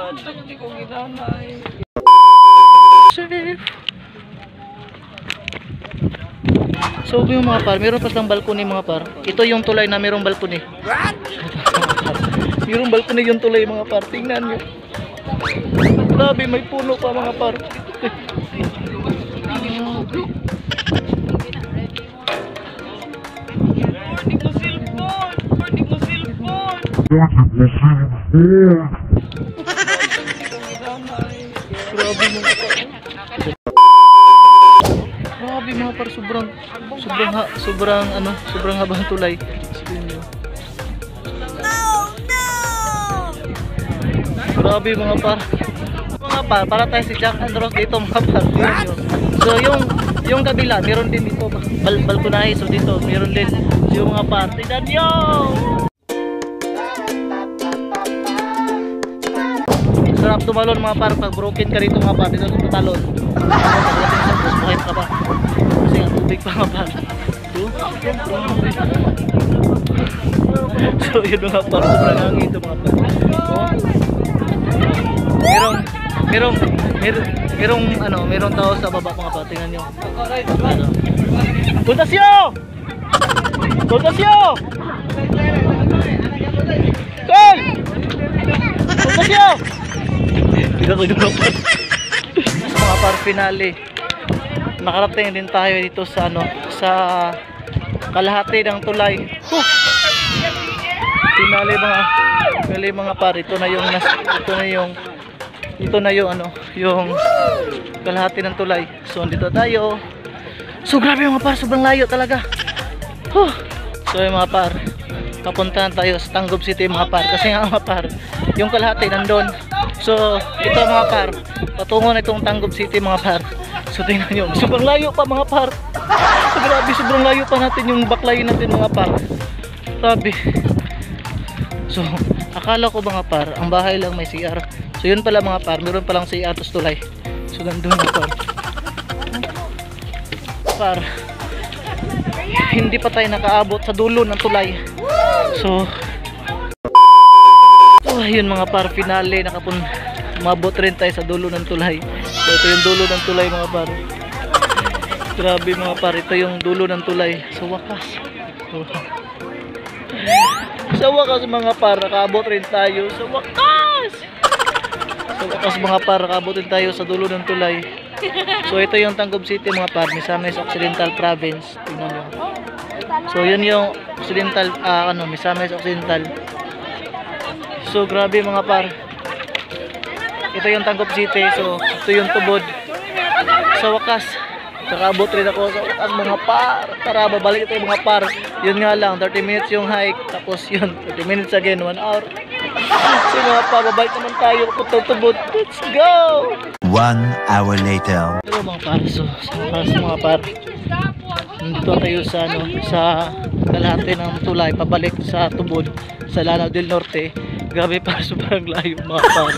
Hindi ko ginamay. So yung mga par, meron pa silang balcony mga par. Ito yung tulay na merong balcony. Merong balcony yung tulay mga par. Tingnan nyo. Grabe, may puno pa mga par. Grabe mga par, sobrang habang tulay. Grabe mga par. Para tayo si Jack and Rose dito mga par. So yung kabila, meron din dito balkonahe. So dito, meron din yung mga par. Tignan nyo! Sarap tumalon mga par. Pag broken ka rito mga par, dito sa tutalon. Buhay ka pa. Kasi ang tubig pa mga par. So yun mga par, sobrang hangin ito mga par. Merong tao sa baba mga par. Tingnan nyo. Puntasyo! Puntasyo! Tol! Puntasyo! Tingnan ko yung mga par. Mga par, finale. Nakarating din tayo dito sa sa kalahati ng tulay. Finale mga par, ito na yung kalahati ng tulay. So dito tayo. So grabe mga par, sobrang layo talaga. So yung mga par, papuntahan tayo sa Tangub City mga par, kasi nga mga par, yung kalahati nandun. So ito mga par, patungo na itong Tangub City mga par. So tingnan nyo, sobrang layo pa mga par. So grabe, sobrang layo pa natin yung baklayin natin mga par. Grabe. So akala ko mga par, ang bahay lang may CR. So yun pala mga par, meron palang CR tos tulay. So nandun mga par. Par, hindi pa tayo nakaabot sa dulo ng tulay. So ayun mga par, finale, mabot rin tayo sa dulo ng tulay. So ito yung dulo ng tulay mga par. Grabe mga par, ito yung dulo ng tulay. Sa wakas. Sa wakas mga par, nakaabot rin tayo. Sa wakas! Sa wakas mga par, nakaabot rin tayo sa dulo ng tulay. So ito yung Tangub City mga par, Misamis Occidental Province. Tingnan nyo. So yun yung Occidental, Misamis Occidental. So grabe mga par. Ito yung Tangub City. So ito yung tubod. Sa wakas, nakaabot rin ako sa wakas mga par. Tara, babalik ito mga par. Yun nga lang, 30 minutes yung hike. Tapos yun, 30 minutes again, 1 hour. So mga par, babalik naman tayo. Tubod. Let's go! 1 hour later. Pero mga par, so sa wakas mga par, nandito tayo sa kalahati ng tulay, pabalik sa tubod sa Lanao del Norte. Grabe par, sobrang layo mga par.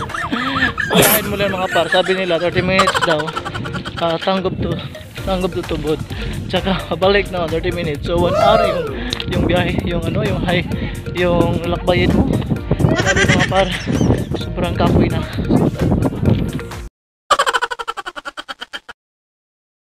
Palahin mo lang mga par, sabi nila 30 minutes daw, Tangub to tubod, tsaka pabalik na 30 minutes. So 1 hour yung biyahe, yung high, yung lakbayin mo. Grabe mga par, sobrang kapoy na.